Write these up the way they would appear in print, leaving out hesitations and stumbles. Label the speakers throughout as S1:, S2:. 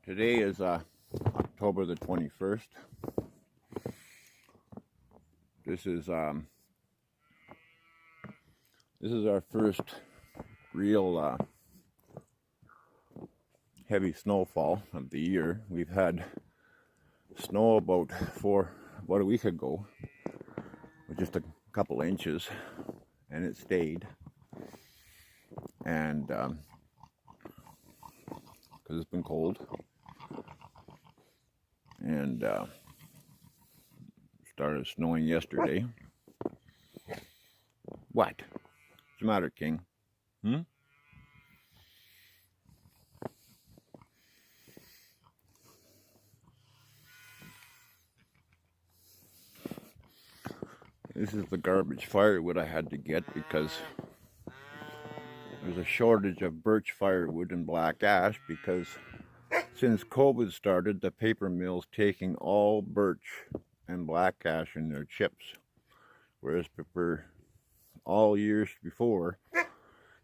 S1: Today is October the 21st. This is our first real heavy snowfall of the year. We've had snow about a week ago, with just a couple inches, and it stayed. And because it's been cold, and started snowing yesterday. What? What's the matter, King? This is the garbage firewood I had to get because there's a shortage of birch firewood and black ash, because since COVID started, the paper mill's taking all birch and black ash in their chips, whereas for all years before,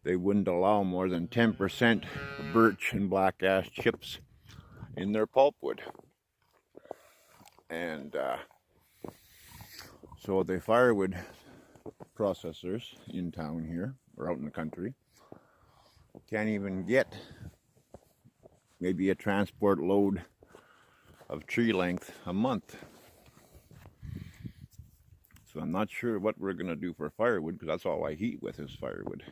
S1: they wouldn't allow more than 10% birch and black ash chips in their pulpwood. And so the firewood processors in town here, or out in the country, can't even get maybe a transport load of tree length a month. So I'm not sure what we're going to do for firewood, because that's all I heat with is firewood.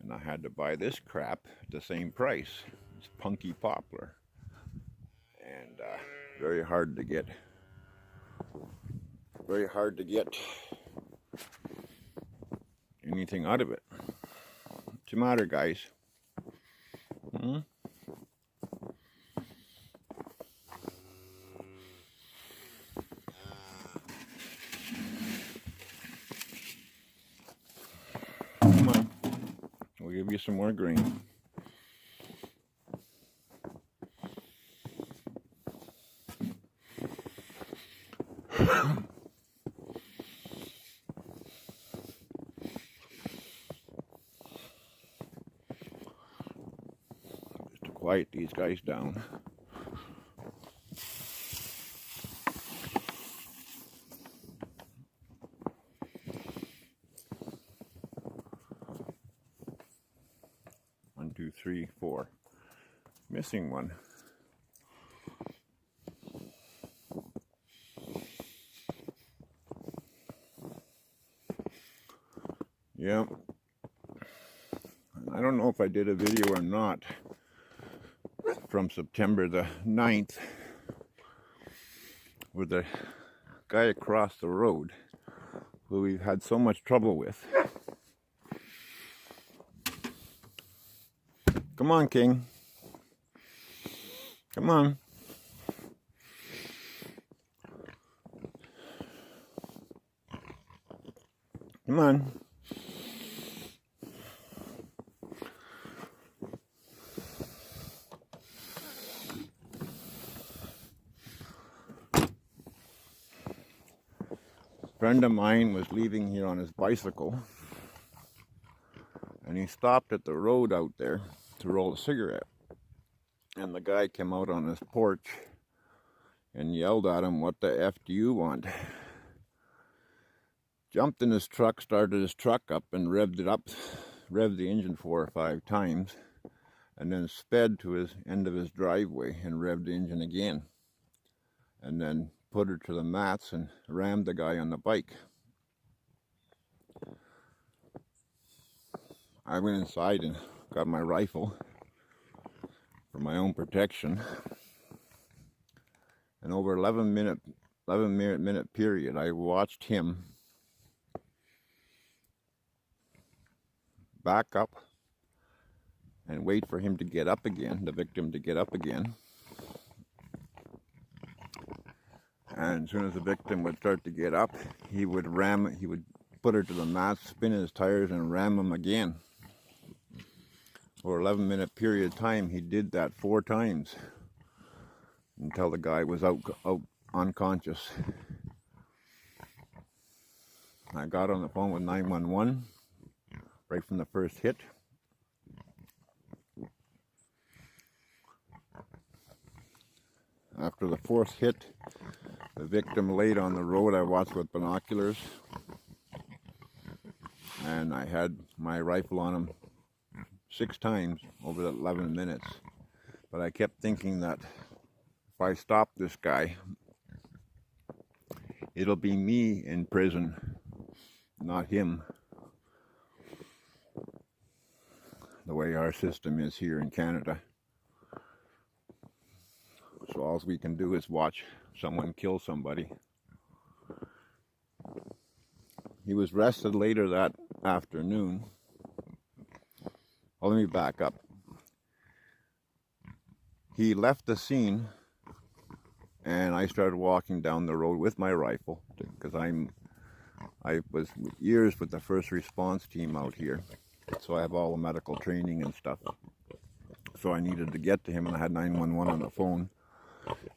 S1: And I had to buy this crap at the same price. It's punky poplar. And very hard to get. Very hard to get anything out of it. What's the matter, guys? Come on. We'll give you some more grain. Just to quiet these guys down. One, two, three, four. Missing one. Yeah. I don't know if I did a video or not from September the 9th with the guy across the road who we've had so much trouble with. Come on, King. Come on. Come on. A friend of mine was leaving here on his bicycle, and he stopped at the road out there to roll a cigarette. And the guy came out on his porch and yelled at him, "What the F do you want?" Jumped in his truck, started his truck up and revved the engine 4 or 5 times, and then sped to his end of his driveway and revved the engine again. And then put her to the mats and rammed the guy on the bike. I went inside and got my rifle for my own protection. And over 11 minute period, I watched him back up and wait for him to get up again, the victim to get up again. And as soon as the victim would start to get up, he would put her to the mat, spin his tires, and ram him again. For 11-minute period of time, he did that 4 times until the guy was out unconscious. I got on the phone with 911 right from the first hit. After the fourth hit, the victim laid on the road. I watched with binoculars, and I had my rifle on him 6 times over the 11 minutes. But I kept thinking that if I stop this guy, it'll be me in prison, not him. The way our system is here in Canada. So all we can do is watch someone kill somebody. He was arrested later that afternoon. Oh, let me back up. He left the scene, and I started walking down the road with my rifle, because I was years with the first response team out here, so I have all the medical training and stuff. So I needed to get to him, and I had 911 on the phone,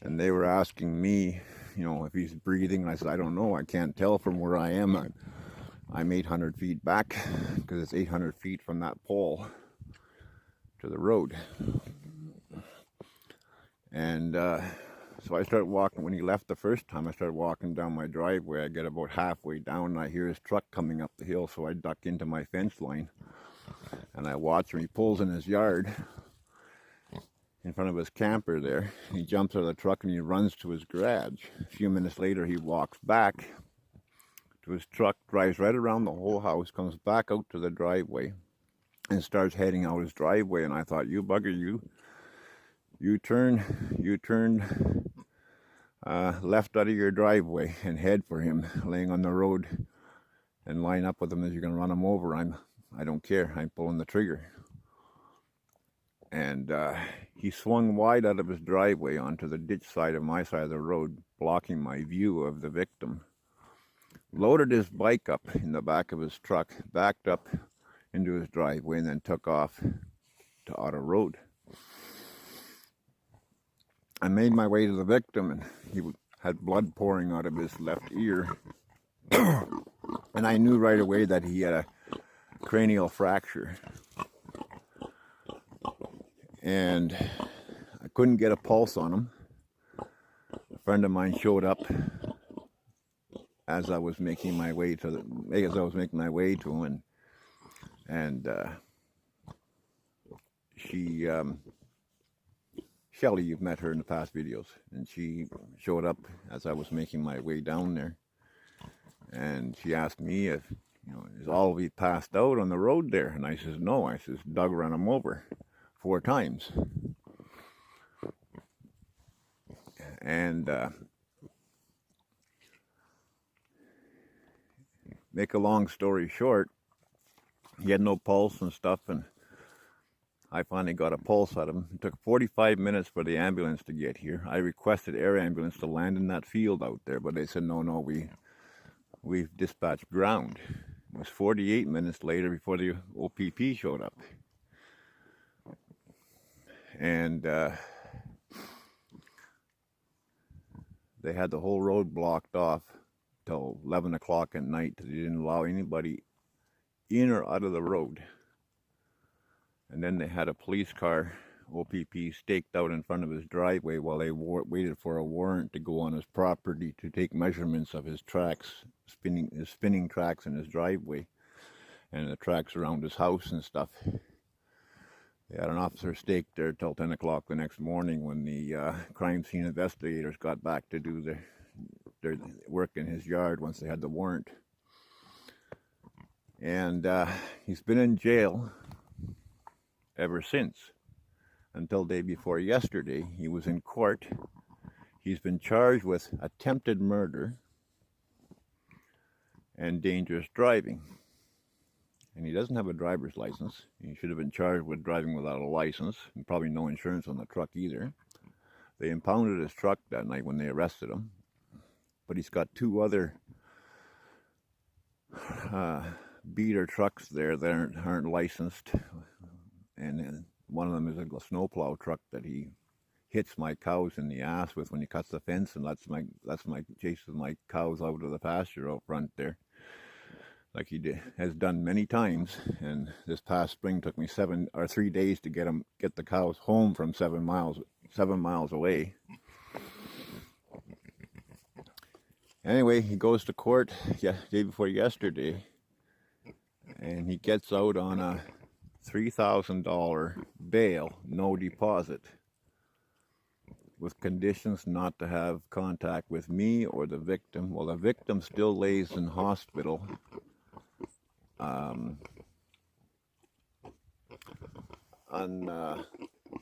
S1: and they were asking me, you know, if he's breathing, and I said, I don't know, I can't tell from where I am. I'm 800 feet back, because it's 800 feet from that pole to the road. And so I started walking. When he left the first time, I started walking down my driveway. I get about halfway down, and I hear his truck coming up the hill, so I duck into my fence line, and I watch him. He pulls in his yard in front of his camper there. He jumps out of the truck and he runs to his garage. A few minutes later, he walks back to his truck, drives right around the whole house, comes back out to the driveway, and starts heading out his driveway. And I thought, you bugger, you turn left out of your driveway and head for him, laying on the road, and line up with him as you're going to run him over. I don't care. I'm pulling the trigger. And he swung wide out of his driveway onto the ditch side of my side of the road, blocking my view of the victim. Loaded his bike up in the back of his truck, backed up into his driveway, and then took off to Ottawa Road. I made my way to the victim, and he had blood pouring out of his left ear. And I knew right away that he had a cranial fracture. And I couldn't get a pulse on him. A friend of mine showed up as I was making my way to him, and she Shelly, you've met her in the past videos, and she showed up as I was making my way down there, and she asked me if, you know, is all of you passed out on the road there? And I says, no. I says, Doug ran him over 4 times. And make a long story short, he had no pulse and stuff, and I finally got a pulse out of him. It took 45 minutes for the ambulance to get here. I requested air ambulance to land in that field out there, but they said, no, we've dispatched ground. It was 48 minutes later before the OPP showed up. And they had the whole road blocked off till 11 o'clock at night. They didn't allow anybody in or out of the road. And then they had a police car, OPP, staked out in front of his driveway while they waited for a warrant to go on his property to take measurements of his tracks, his spinning tracks in his driveway, and the tracks around his house and stuff. They had an officer staked there till 10 o'clock the next morning when the crime scene investigators got back to do their work in his yard once they had the warrant. And he's been in jail ever since, until day before yesterday. He was in court. He's been charged with attempted murder and dangerous driving. And he doesn't have a driver's license. He should have been charged with driving without a license, and probably no insurance on the truck either. They impounded his truck that night when they arrested him. But he's got 2 other beater trucks there that aren't licensed. And one of them is a snowplow truck that he hits my cows in the ass with when he cuts the fence, and chases my cows out of the pasture out front there, like he has done many times. And this past spring took me 3 days to get the cows home from 7 miles away. Anyway, he goes to court day before yesterday, and he gets out on a $3,000 bail, no deposit, with conditions not to have contact with me or the victim. Well, the victim still lays in hospital,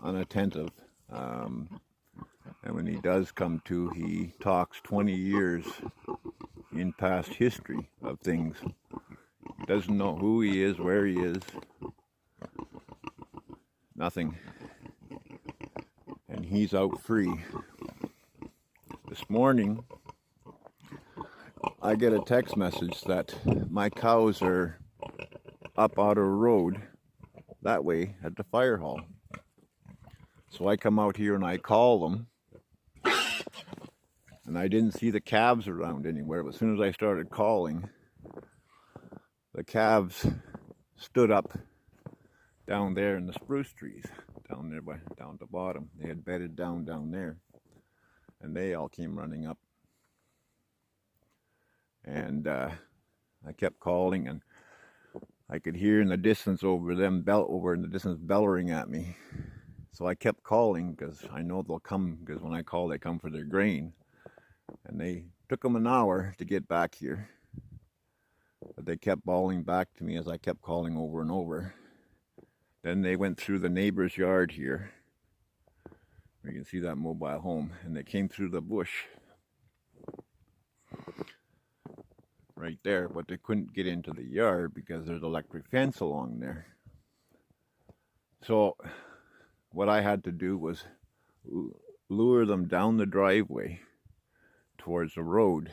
S1: unattentive. And when he does come to, he talks 20 years in past history of things. Doesn't know who he is, where he is, nothing. And he's out free. This morning, I get a text message that my cows are up out of the road that way at the fire hall. So I come out here and I call them, and I didn't see the calves around anywhere. But as soon as I started calling, the calves stood up down there in the spruce trees, down at the bottom. They had bedded down there, and they all came running up. And I kept calling, and I could hear in the distance over in the distance bellowing at me. So I kept calling because I know they'll come, because when I call, they come for their grain. And they took them an hour to get back here. But they kept bawling back to me as I kept calling over and over. Then they went through the neighbor's yard here. You can see that mobile home. And they came through the bush right there, but they couldn't get into the yard because there's electric fence along there. So what I had to do was lure them down the driveway towards the road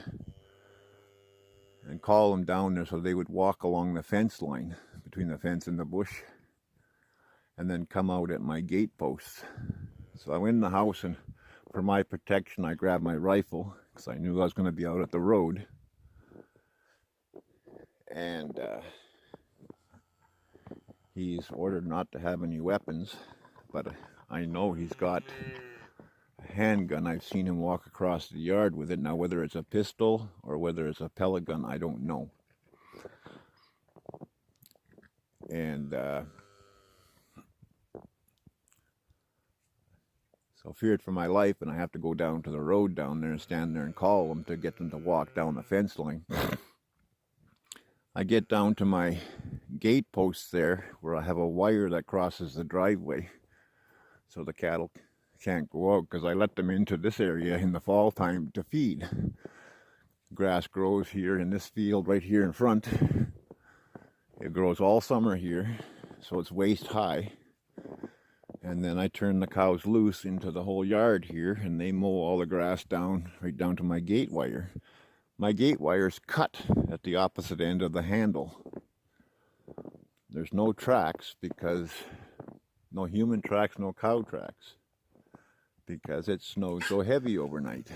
S1: and call them down there so they would walk along the fence line between the fence and the bush, and then come out at my gate posts. So I went in the house, and for my protection I grabbed my rifle because I knew I was going to be out at the road. And he's ordered not to have any weapons, but I know he's got a handgun. I've seen him walk across the yard with it. Now, whether it's a pistol or whether it's a pellet gun, I don't know. And so feared for my life, and I have to go down to the road down there and stand there and call them to get them to walk down the fence line. I get down to my gate post there where I have a wire that crosses the driveway so the cattle can't go out, because I let them into this area in the fall time to feed. Grass grows here in this field right here in front. It grows all summer here, so it's waist high. And then I turn the cows loose into the whole yard here, and they mow all the grass down right down to my gate wire. My gate wire's cut at the opposite end of the handle. There's no tracks, because no human tracks, no cow tracks, because it snowed so heavy overnight.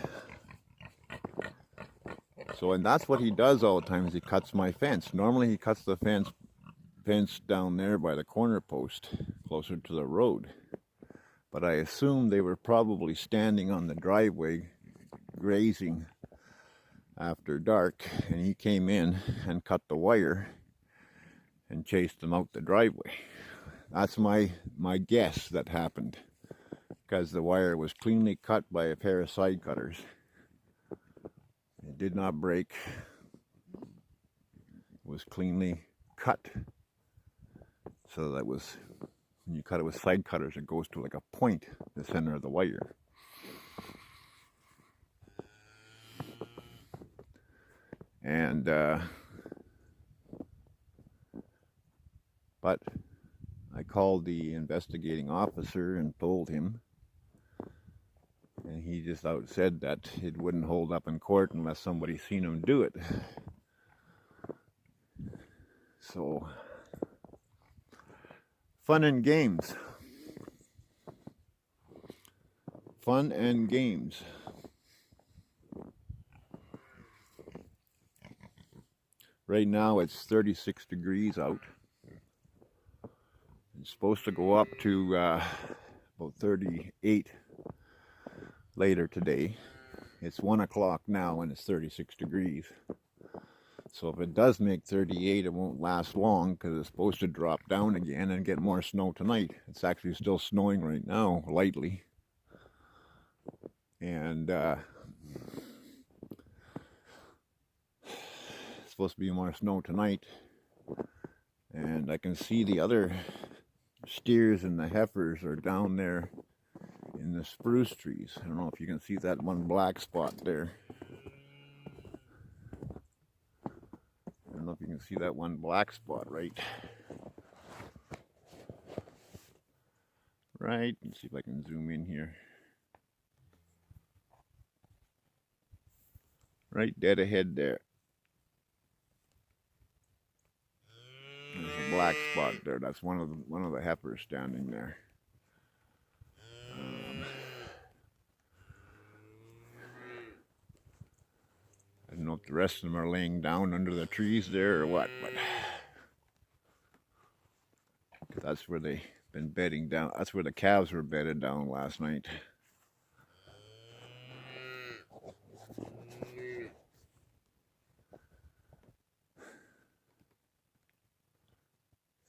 S1: So, and that's what he does all the time, is he cuts my fence. Normally he cuts the fence down there by the corner post, closer to the road. But I assume they were probably standing on the driveway grazing after dark, and he came in and cut the wire and chased them out the driveway. That's my guess that happened, because the wire was cleanly cut by a pair of side cutters. It did not break. It was cleanly cut. So that was, when you cut it with side cutters, it goes to like a point, the center of the wire. And but I called the investigating officer and told him, and he just said that it wouldn't hold up in court unless somebody seen him do it. So, fun and games. Fun and games. Right now it's 36 degrees out. It's supposed to go up to about 38 later today. It's 1 o'clock now and it's 36 degrees. So if it does make 38, it won't last long because it's supposed to drop down again and get more snow tonight. It's actually still snowing right now, lightly. And it's supposed to be more snow tonight. And I can see the other steers and the heifers are down there in the spruce trees. I don't know if you can see that one black spot there. I don't know if you can see that one black spot right. Right, let's see if I can zoom in here. Right dead ahead there. There's a black spot there. That's one of the heifers standing there. I don't know if the rest of them are laying down under the trees there or what, but that's where they've been bedding down. That's where the calves were bedded down last night.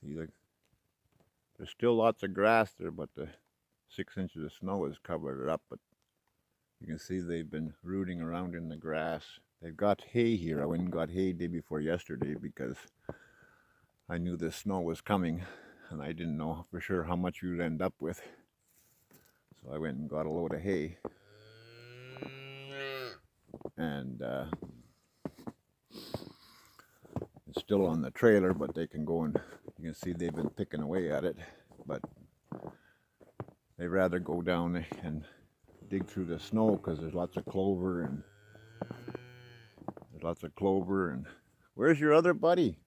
S1: See, there's still lots of grass there, but the 6 inches of snow has covered it up. But you can see they've been rooting around in the grass. They've got hay here. I went and got hay day before yesterday because I knew the snow was coming and I didn't know for sure how much we would end up with. So I went and got a load of hay. And it's still on the trailer, but they can go and, you can see they've been picking away at it. But they'd rather go down and dig through the snow because there's lots of clover and where's your other buddy?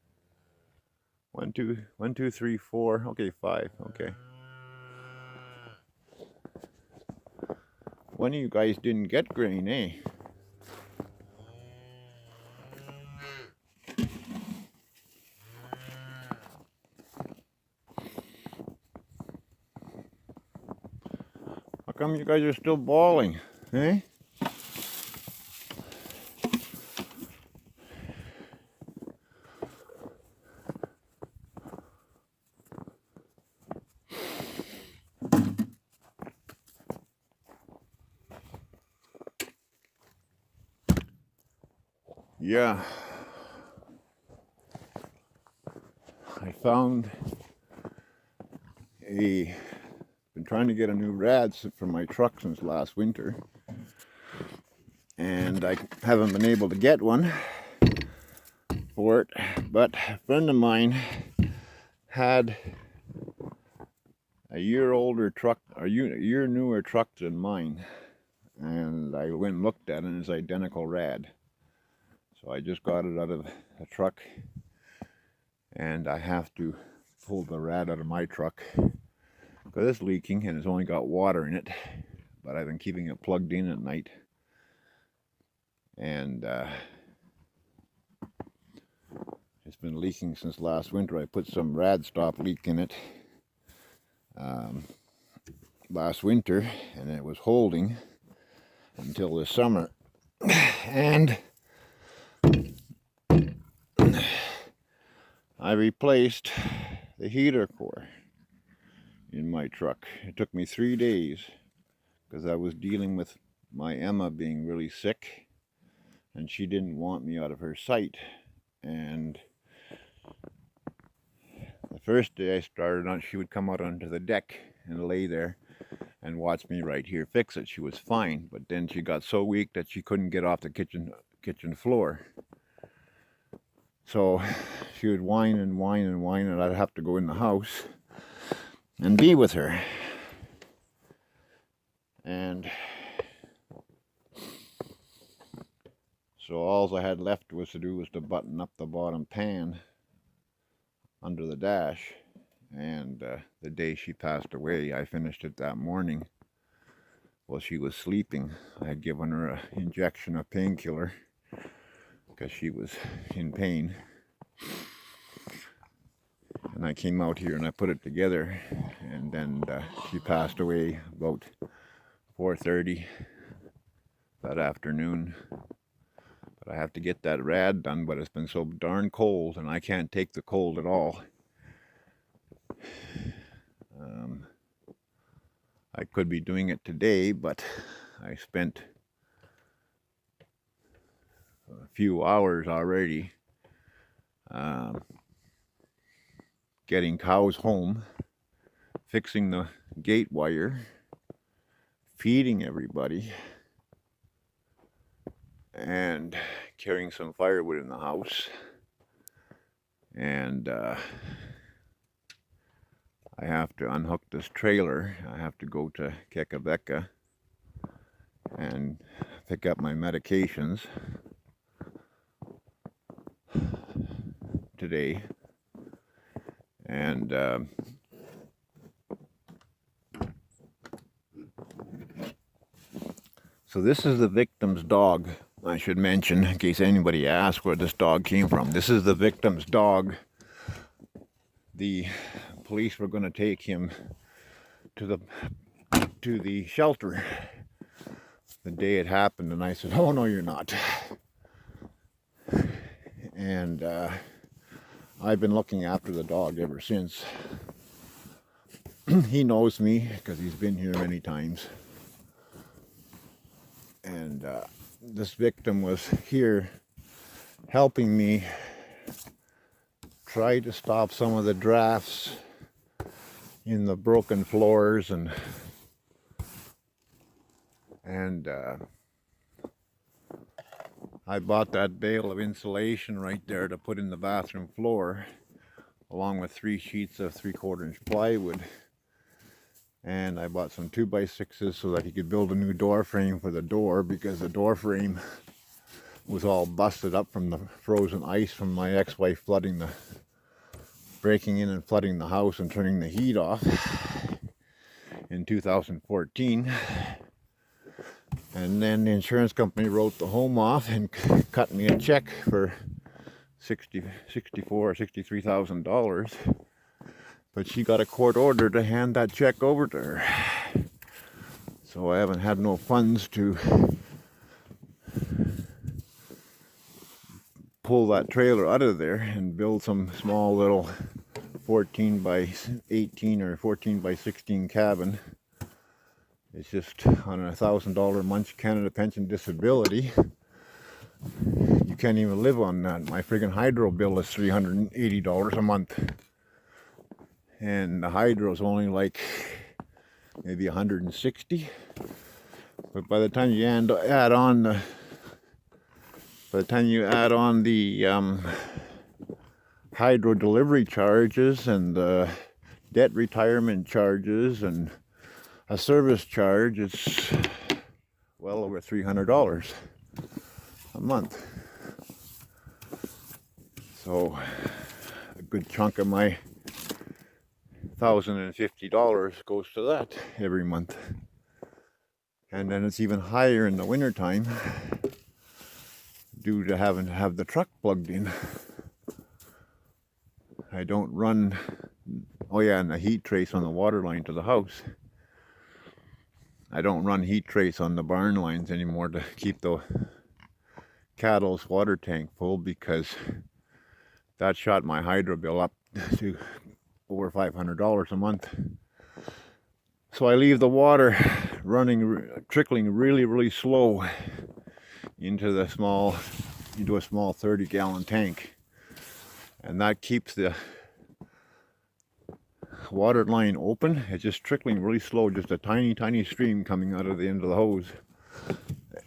S1: 1, 2, 3, 4. Okay, 5. Okay. One of you guys didn't get grain, eh? How come you guys are still bawling, eh? Yeah, I found been trying to get a new rad for my truck since last winter, and I haven't been able to get one for it, but a friend of mine had a year older truck, a year newer truck than mine, and I went and looked at it and it's identical rad. So I just got it out of the truck, and I have to pull the rad out of my truck because it's leaking and it's only got water in it, but I've been keeping it plugged in at night, and it's been leaking since last winter. I put some rad stop leak in it last winter, and it was holding until this summer, and I replaced the heater core in my truck. It took me 3 days because I was dealing with my Emma being really sick, and she didn't want me out of her sight. And the first day I started on, she would come out onto the deck and lay there and watch me right here fix it. She was fine, but then she got so weak that she couldn't get off the kitchen floor. So she would whine and whine and whine, and I'd have to go in the house and be with her. And so all I had left was to button up the bottom pan under the dash. And the day she passed away, I finished it that morning while she was sleeping. I had given her an injection of painkiller because she was in pain. And I came out here and I put it together, and then she passed away about 4:30 that afternoon. But I have to get that rad done, but it's been so darn cold, and I can't take the cold at all. I could be doing it today, but I spent a few hours already getting cows home, fixing the gate wire, feeding everybody, and carrying some firewood in the house. And I have to unhook this trailer. I have to go to Kaministiquia and pick up my medications today. And so this is the victim's dog. I should mention, in case anybody asks where this dog came from. This is the victim's dog. The police were going to take him to the shelter the day it happened, and I said, "Oh no, you're not." And I've been looking after the dog ever since. He knows me because he's been here many times. And this victim was here helping me try to stop some of the drafts in the broken floors, and I bought that bale of insulation right there to put in the bathroom floor, along with 3 sheets of 3/4 inch plywood. And I bought some 2x6s so that he could build a new door frame for the door, because the door frame was all busted up from the frozen ice from my ex-wife breaking in and flooding the house and turning the heat off in 2014. And then the insurance company wrote the home off and cut me a check for $64,000 or $63,000. But she got a court order to hand that check over to her. So I haven't had no funds to pull that trailer out of there and build some small little 14 by 18 or 14 by 16 cabin. It's just on a $1,000 a month Canada pension disability. You can't even live on that. My friggin' hydro bill is $380 a month. And the hydro is only like maybe 160. But by the time you add on the hydro delivery charges and the debt retirement charges and a service charge, it's well over $300 a month. So a good chunk of my $1,050 goes to that every month. And then it's even higher in the wintertime due to having to have the truck plugged in. I don't run, oh yeah, and the heat trace on the water line to the house. I don't run heat trace on the barn lines anymore to keep the cattle's water tank full, because that shot my hydro bill up to over $500 a month. So I leave the water trickling really slow into a small 30-gallon tank, and that keeps the water line open. It's just trickling really slow, just a tiny stream coming out of the end of the hose,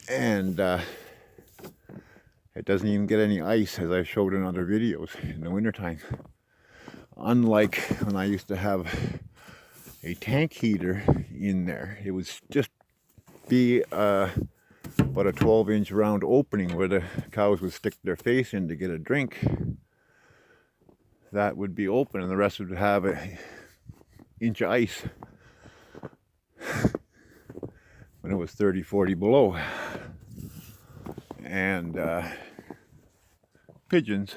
S1: and it doesn't even get any ice, as I showed in other videos, in the wintertime. Unlike when I used to have a tank heater in there, it would just be about a 12-inch round opening where the cows would stick their face in to get a drink. That would be open, and the rest would have an inch of ice when it was 30-40 below. And pigeons,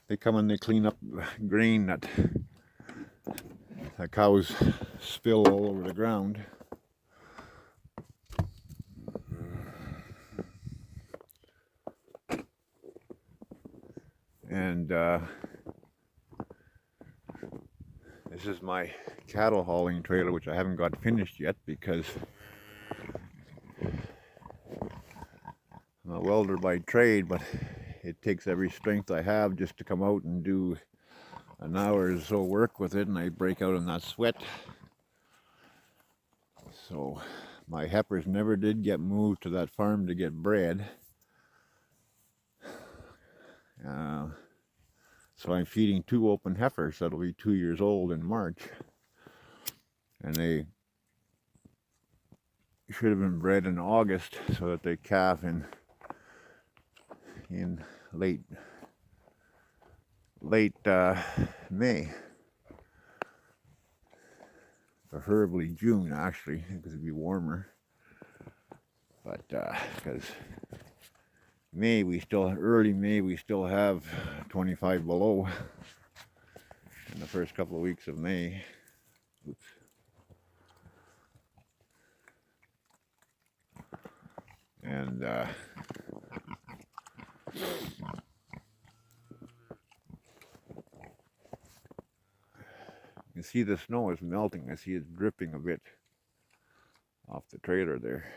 S1: they come and they clean up grain that the cows spill all over the ground. And this is my cattle hauling trailer, which I haven't got finished yet because I'm a welder by trade, but it takes every strength I have just to come out and do an hour or so work with it, and I break out in that sweat. So my heifers never did get moved to that farm to get bred. So I'm feeding 2 open heifers that'll be 2 years old in March. And they should have been bred in August so that they calf in late May. Preferably June, actually, because it'd be warmer. But because early May, we still have 25 below in the first couple of weeks of May. Oops. And you see the snow is melting. I see it's dripping a bit off the trailer there.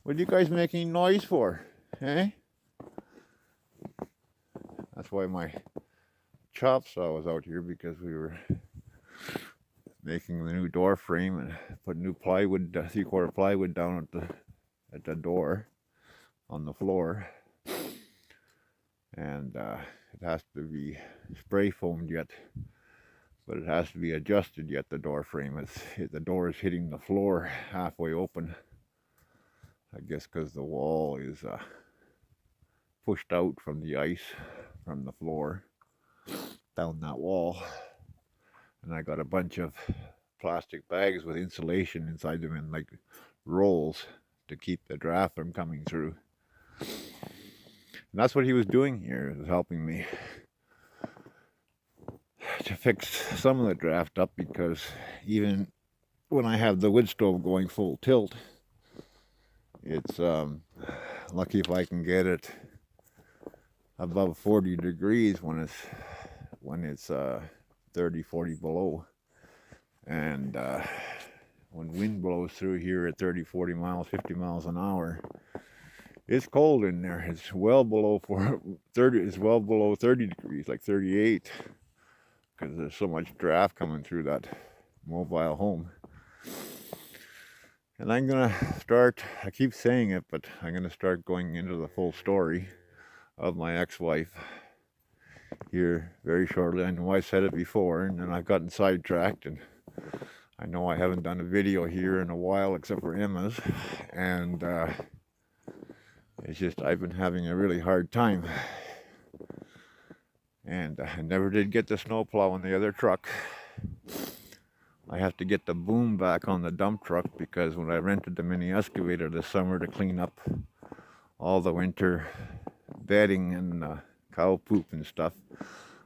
S1: What are you guys making noise for, eh? That's why my chop saw was out here, because we were making the new door frame and put new plywood, 3/4 plywood down at the door on the floor. And it has to be spray foamed yet, but it has to be adjusted yet, the door frame. The door is hitting the floor halfway open. I guess because the wall is pushed out from the ice from the floor down that wall. And I got a bunch of plastic bags with insulation inside them in like rolls to keep the draft from coming through. And that's what he was doing here, was helping me to fix some of the draft up, because even when I have the wood stove going full tilt, it's lucky if I can get it above 40 degrees when it's 30, 40 below. And when wind blows through here at 30, 40 miles, 50 miles an hour, it's cold in there. It's well below 30. It's well below 30 degrees, like 38, because there's so much draft coming through that mobile home. And I'm gonna start, I keep saying it, but I'm gonna start going into the full story of my ex-wife here very shortly. I know I said it before, and then I've gotten sidetracked, and I know I haven't done a video here in a while except for Emma's, and it's just I've been having a really hard time, and I never did get the snowplow on the other truck. I have to get the boom back on the dump truck, because when I rented the mini excavator this summer to clean up all the winter bedding and cow poop and stuff,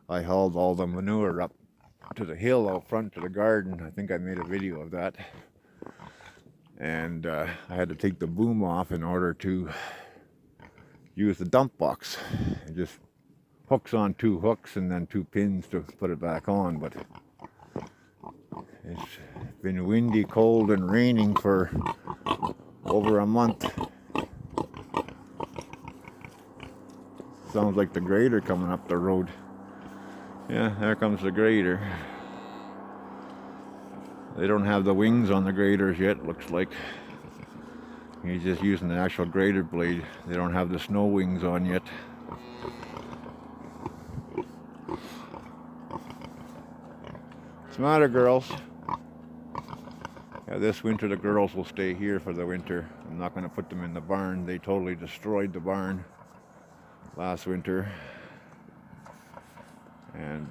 S1: I hauled all the manure up to the hill out front to the garden. I think I made a video of that. And I had to take the boom off in order to use the dump box. It just hooks on 2 hooks and then 2 pins to put it back on. But it's been windy, cold, and raining for over a month. Sounds like the grader coming up the road. Yeah, there comes the grader. They don't have the wings on the graders yet, looks like. He's just using the actual grader blade. They don't have the snow wings on yet. What's the matter, girls? Yeah, this winter the girls will stay here for the winter. I'm not going to put them in the barn. They totally destroyed the barn last winter. And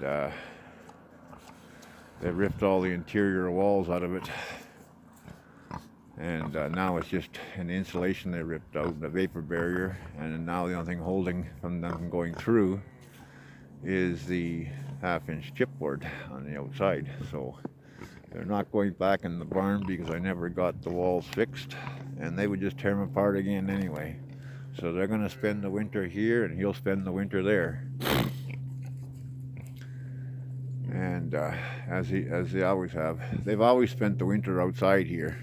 S1: they ripped all the interior walls out of it. And now it's just an insulation they ripped out, the vapor barrier. And now the only thing holding from them going through is the half-inch chipboard on the outside. So they're not going back in the barn because I never got the walls fixed, and they would just tear them apart again anyway. So they're going to spend the winter here, and he'll spend the winter there. And as they always have, they've always spent the winter outside here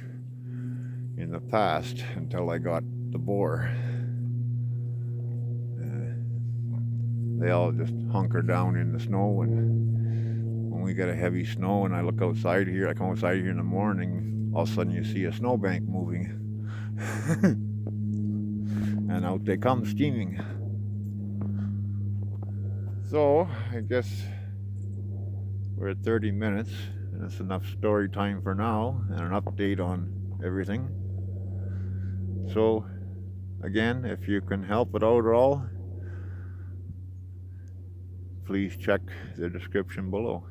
S1: in the past until I got the boar. They all just hunker down in the snow, and when we get a heavy snow and I look outside here, I come outside here in the morning, all of a sudden you see a snowbank moving. And out they come steaming. So I guess we're at 30 minutes, and it's enough story time for now, and an update on everything. So again, if you can help it out at all, please check the description below.